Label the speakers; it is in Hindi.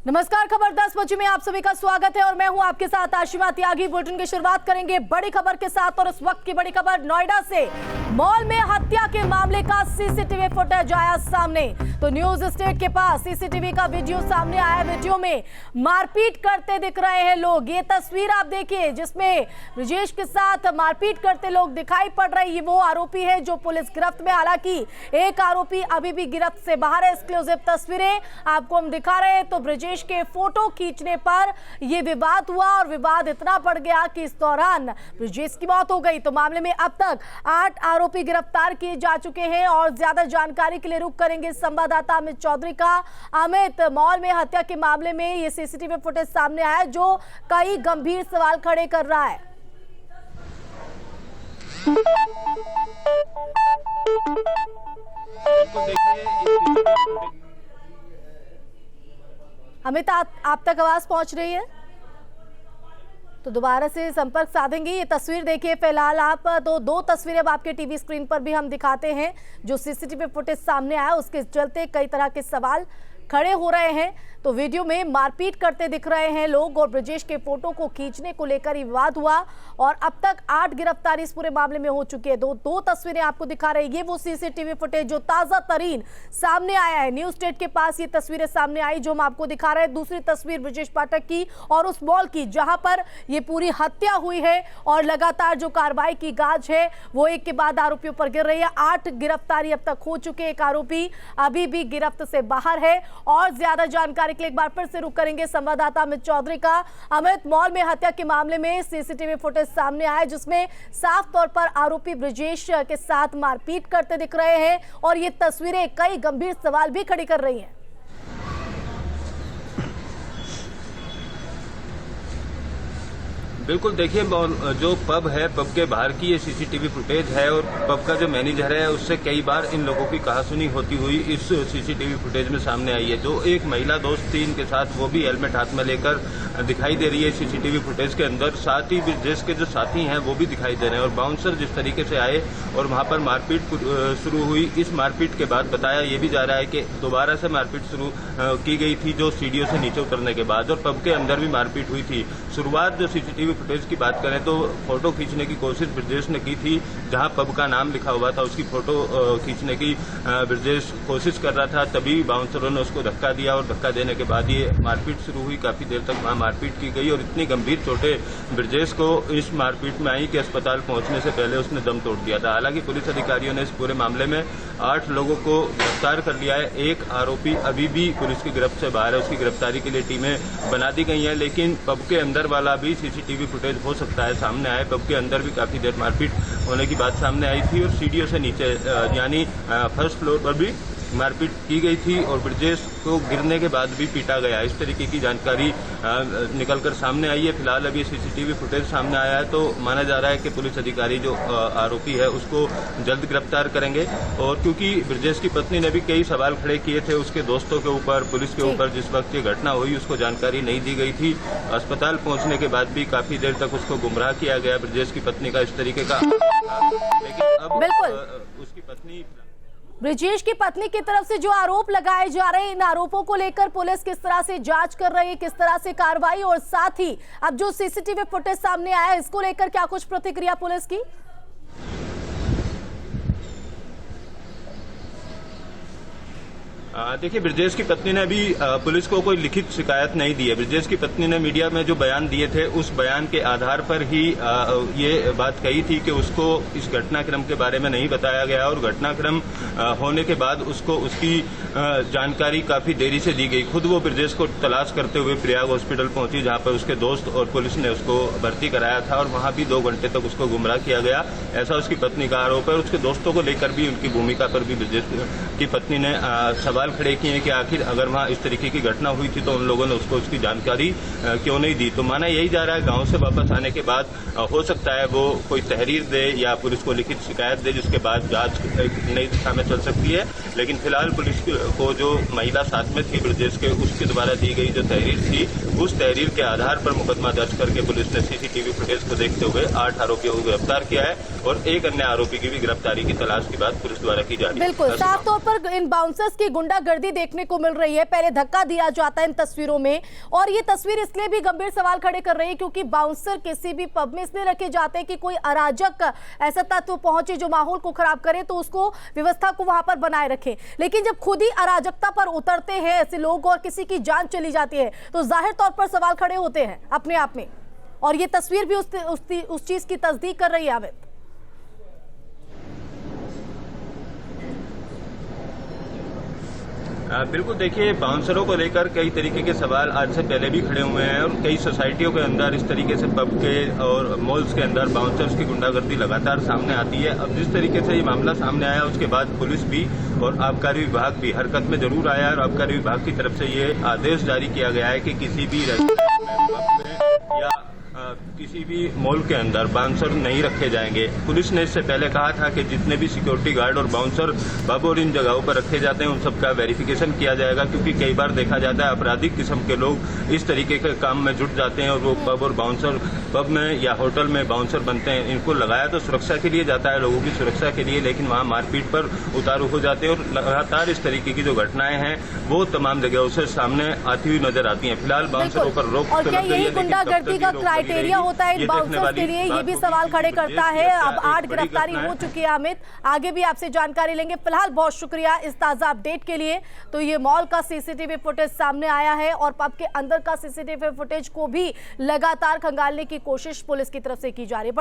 Speaker 1: नमस्कार, खबर 10 बजे में आप सभी का स्वागत है और मैं हूं आपके साथ आशिमा त्यागी। बुलेटिन की शुरुआत करेंगे बड़ी खबर के साथ और इस वक्त की बड़ी खबर नोएडा से। मॉल में हत्या के मामले का सीसीटीवी फुटेज आया सामने। तो न्यूज स्टेट के पास सीसीटीवी का वीडियो सामने आया। वीडियो में मारपीट करते दिख रहे हैं लोग। ये तस्वीर आप देखिए जिसमें ब्रजेश के साथ मारपीट करते लोग दिखाई पड़ रहे। ये वो आरोपी है जो पुलिस गिरफ्त में, हालांकि एक आरोपी अभी भी गिरफ्त से बाहर है। एक्सक्लूसिव तस्वीरें आपको हम दिखा रहे हैं। तो ब्रजेश के फोटो खींचने पर यह विवाद हुआ और विवाद इतना बढ़ गया कि इस दौरान ब्रजेश की मौत हो गई। तो मामले में अब तक 8 आरोपी गिरफ्तार किए जा चुके हैं और ज्यादा जानकारी के लिए रुख करेंगे संवाददाता अमित चौधरी का। अमित, मॉल में हत्या के मामले में ये सीसीटीवी फुटेज सामने आया जो कई गंभीर सवाल खड़े कर रहा है। अमित, आप तक आवाज पहुंच रही है तो दोबारा से संपर्क साधेंगे। ये तस्वीर देखिए फिलहाल आप, तो 2 तस्वीरें अब आपके टीवी स्क्रीन पर भी हम दिखाते हैं। जो सीसीटीवी फुटेज सामने आया उसके चलते कई तरह के सवाल खड़े हो रहे हैं। तो वीडियो में मारपीट करते दिख रहे हैं लोग और ब्रजेश के फोटो को खींचने को लेकर ही विवाद हुआ और अब तक 8 गिरफ्तारी इस पूरे मामले में हो चुकी है। दो तस्वीरें आपको दिखा रहे हैं। ये वो सीसीटीवी फुटेज जो ताजा तरीन सामने आया है। न्यूज स्टेट के पास ये तस्वीरें सामने आई जो हम आपको दिखा रहे हैं। दूसरी तस्वीर ब्रजेश पाठक की और उस मॉल की जहां पर ये पूरी हत्या हुई है और लगातार जो कार्रवाई की गाज है वो एक के बाद आरोपियों पर गिर रही है। 8 गिरफ्तारी अब तक हो चुके। एक आरोपी अभी भी गिरफ्त से बाहर है और ज्यादा जानकारी के लिए एक बार फिर से रुक करेंगे संवाददाता अमित चौधरी का। अमित, मॉल में हत्या के मामले में सीसीटीवी फुटेज सामने आया जिसमें साफ तौर पर आरोपी ब्रजेश के साथ मारपीट करते दिख रहे हैं और ये तस्वीरें कई गंभीर सवाल भी खड़ी कर रही हैं।
Speaker 2: बिल्कुल, देखिए जो पब है, पब के बाहर की ये सीसीटीवी फुटेज है और पब का जो मैनेजर है उससे कई बार इन लोगों की कहासुनी होती हुई इस सीसीटीवी फुटेज में सामने आई है। जो एक महिला दोस्त थी इनके साथ, वो भी हेलमेट हाथ में लेकर दिखाई दे रही है सीसीटीवी फुटेज के अंदर। साथ ही ब्रजेश के जो साथी हैं वो भी दिखाई दे रहे हैं और बाउंसर जिस तरीके से आए और वहां पर मारपीट शुरू हुई। इस मारपीट के बाद बताया ये भी जा रहा है कि दोबारा से मारपीट शुरू की गई थी जो सीढ़ियों से नीचे उतरने के बाद, और पब के अंदर भी मारपीट हुई थी। शुरुआत जो सीसीटीवी फुटेज की बात करें तो फोटो खींचने की कोशिश ब्रजेश ने की थी। जहां पब का नाम लिखा हुआ था उसकी फोटो खींचने की ब्रजेश कोशिश कर रहा था, तभी बाउंसरों ने उसको धक्का दिया और धक्का देने के बाद ये मारपीट शुरू हुई। काफी देर तक वहां मारपीट की गई और इतनी गंभीर चोटें ब्रजेश को इस मारपीट में आई कि अस्पताल पहुंचने से पहले उसने दम तोड़ दिया था। हालांकि पुलिस अधिकारियों ने इस पूरे मामले में 8 लोगों को गिरफ्तार कर लिया है। एक आरोपी अभी भी पुलिस की गिरफ्त से बाहर है, उसकी गिरफ्तारी के लिए टीमें बना दी गई हैं। लेकिन पब के अंदर वाला भी सीसीटीवी फुटेज हो सकता है सामने आए। पब के अंदर भी काफी देर मारपीट होने की बात सामने आई थी और सीढ़ियों से नीचे यानी फर्स्ट फ्लोर पर भी मारपीट की गई थी और ब्रजेश को गिरने के बाद भी पीटा गया। इस तरीके की जानकारी निकलकर सामने आई है। फिलहाल अभी सीसीटीवी फुटेज सामने आया है तो माना जा रहा है कि पुलिस अधिकारी जो आरोपी है उसको जल्द गिरफ्तार करेंगे। और क्योंकि ब्रजेश की पत्नी ने भी कई सवाल खड़े किए थे उसके दोस्तों के ऊपर, पुलिस के ऊपर, जिस वक्त ये घटना हुई उसको जानकारी नहीं दी गई थी। अस्पताल पहुंचने के बाद भी काफी देर तक उसको गुमराह किया गया ब्रजेश की पत्नी का इस तरीके का। लेकिन अब उसकी पत्नी,
Speaker 1: ब्रजेश की पत्नी की तरफ से जो आरोप लगाए जा रहे हैं, इन आरोपों को लेकर पुलिस किस तरह से जांच कर रही है, किस तरह से कार्रवाई, और साथ ही अब जो सीसीटीवी फुटेज सामने आया है इसको लेकर क्या कुछ प्रतिक्रिया पुलिस की?
Speaker 2: देखिए, ब्रजेश की पत्नी ने अभी पुलिस को कोई लिखित शिकायत नहीं दी है। ब्रजेश की पत्नी ने मीडिया में जो बयान दिए थे उस बयान के आधार पर ही ये बात कही थी कि उसको इस घटनाक्रम के बारे में नहीं बताया गया और घटनाक्रम होने के बाद उसको उसकी जानकारी काफी देरी से दी गई। खुद वो ब्रजेश को तलाश करते हुए प्रयाग हॉस्पिटल पहुंची जहां पर उसके दोस्त और पुलिस ने उसको भर्ती कराया था और वहां भी 2 घंटे तक उसको गुमराह किया गया, ऐसा उसकी पत्नी का आरोप है। उसके दोस्तों को लेकर भी, उनकी भूमिका पर भी ब्रजेश की पत्नी ने सवाल खड़े किए हैं कि आखिर अगर वहां इस तरीके की घटना हुई थी तो उन लोगों ने उसको उसकी जानकारी क्यों नहीं दी। तो माना यही जा रहा है गांव से वापस आने के बाद हो सकता है वो कोई तहरीर दे या पुलिस को लिखित शिकायत दे जिसके बाद जांच नई दिशा में चल सकती है। लेकिन फिलहाल पुलिस को जो महिला साथ में थी ब्रजेश के, उसके द्वारा दी गई जो तहरीर थी उस तहरीर के आधार पर मुकदमा दर्ज करके पुलिस ने सीसीटीवी फुटेज को देखते हुए 8 आरोपियों को गिरफ्तार किया है और एक अन्य आरोपी की भी गिरफ्तारी की तलाश की बात पुलिस द्वारा की जा रही है।
Speaker 1: बिल्कुल, साफ तौर पर इन बाउंसर्स की गुंडा गुंडागर्दी देखने को मिल रही है। पहले धक्का दिया जाता है इन तस्वीरों में, और ये तस्वीर इसलिए भी गंभीर सवाल खड़े कर रही है क्योंकि बाउंसर किसी भी पब में इसलिए रखे जाते हैं कि कोई अराजक ऐसा तत्व पहुंचे जो माहौल को खराब करे तो उसको व्यवस्था को वहां पर बनाए रखे। लेकिन जब खुद ही अराजकता पर उतरते हैं ऐसे लोग और किसी की जान चली जाती है तो जाहिर तौर पर सवाल खड़े होते हैं अपने आप में, और ये तस्वीर भी उस चीज की तस्दीक कर रही है। अमित,
Speaker 2: बिल्कुल, देखिए बाउंसरों को लेकर कई तरीके के सवाल आज से पहले भी खड़े हुए हैं और कई सोसाइटियों के अंदर इस तरीके से पब के और मॉल्स के अंदर बाउंसर्स की गुंडागर्दी लगातार सामने आती है। अब जिस तरीके से ये मामला सामने आया उसके बाद पुलिस भी और आबकारी विभाग भी हरकत में जरूर आया और आबकारी विभाग की तरफ से ये आदेश जारी किया गया है कि किसी भी रेस्टोरेंट में या किसी भी मॉल के अंदर बाउंसर नहीं रखे जाएंगे। पुलिस ने इससे पहले कहा था कि जितने भी सिक्योरिटी गार्ड और बाउंसर पब और इन जगहों पर रखे जाते हैं उन सबका वेरिफिकेशन किया जाएगा, क्योंकि कई बार देखा जाता है अपराधिक किस्म के लोग इस तरीके के काम में जुट जाते हैं और वो पब और बाउंसर पब में या होटल में बाउंसर बनते हैं। इनको लगाया तो सुरक्षा के लिए जाता है, लोगों की सुरक्षा के लिए, लेकिन वहाँ मारपीट पर उतारू हो जाते हैं और लगातार इस तरीके की जो घटनाएं हैं वो तमाम जगहों से सामने आती हुई नजर आती हैं। फिलहाल बाउंसरों पर रोक
Speaker 1: और क्या यही गुंडागर्दी का क्राइटेरिया होता है इन बाउंसर्स के लिए, ये भी सवाल खड़े करता है। अब 8 गिरफ्तारी हो चुकी है। अमित, आगे भी आपसे जानकारी लेंगे। फिलहाल बहुत शुक्रिया इस ताजा अपडेट के लिए। तो ये मॉल का सीसीटीवी फुटेज सामने आया है और पब के अंदर का सीसीटीवी फुटेज को भी लगातार खंगालने की कोशिश पुलिस की तरफ से की जा रही है।